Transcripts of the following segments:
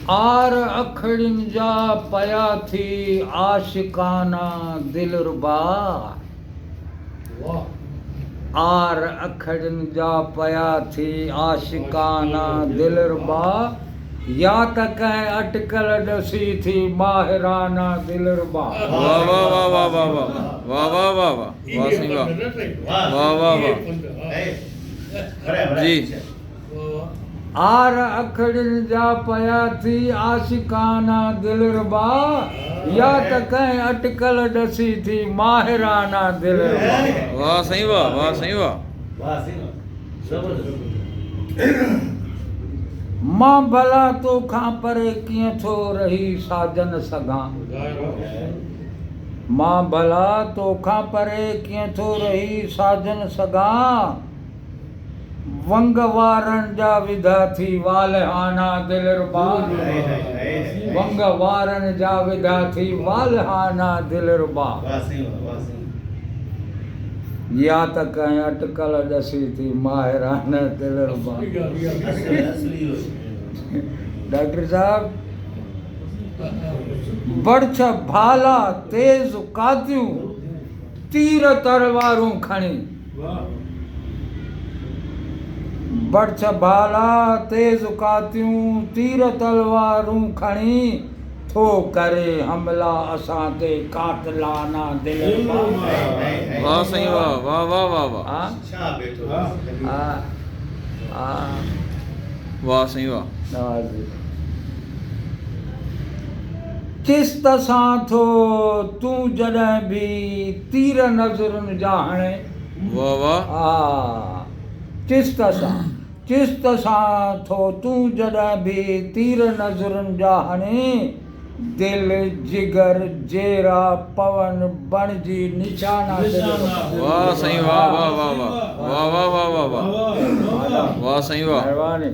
R अखड़िन जा पया थी आशिकाना दिलरुबा। आर अखड़िन जा पया थी आशिकाना दिलरुबा। या त कंहिं अटकल ॾसी थी माहिराना दिलरुबा। वाह वाह वाह वाह वाह वाह वाह वाह वाह वाह वाह सही वाह वाह वाह वाह जी। आर अखड़िन जा पया थी आशिकाना दिलरुबा। या त कंहिं अटकल ॾसी थी माहिराना दिलरुबा। वाह सही वाह वाह सही वाह। मां भला तोखां परे कीअं थो रही साजन सघां। मां भला तोखां परे कीअं थो रही साजन सघां। वंग वारनि जा विधा थी वालहाना दिलरुबा। वंग वारनि जा विधा थी वालहाना दिलरुबा। या त कंहिं अटकल ॾसी थी माहिराना दिलरुबा। डॉक्टर साहब, बड़छ भाला तेज कातियूं तीर तलवारूं खणी। बड़छ भाला तेज कातियूं तीर तलवारूं खणी। थो करे हमला असां ते कातलाना दिलरुबा। वाह सही वाह वाह वाह वाह वाह वाह सही वाह। चिस्त सां थो तूं जॾहिं बि तीर नज़रुनि जा हणे। वाह वाह चिस्त सां थो तूं जॾहिं बि तीर नज़रुनि जा हणे। दिल जिगर जेरा पवन बणजी निशाना दिलरुबा। वाह सही वाह वाह वाह वाह वाह वाह वाह वाह वाह वाह सही वाह। मेहरबानी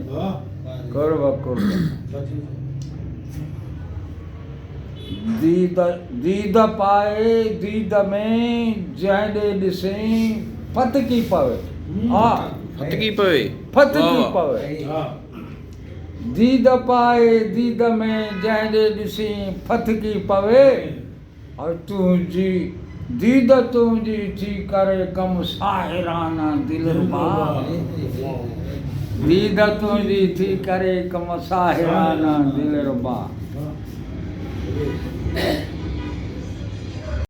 कुर्ब कुर्ब। दीद पाए दीद में जंहिं ॾे ॾिसई फतकी पवे। फतकी पवे फतकी पवे। दीद पाए दीद में जंहिं ॾे ॾिसी फतकी पवे। और तुंहिंजी दीद तुंहिंजी थी करे कम साहिराना दिलरुबा। दीद तुंहिंजी थी करे कम साहिराना दिलरुबा।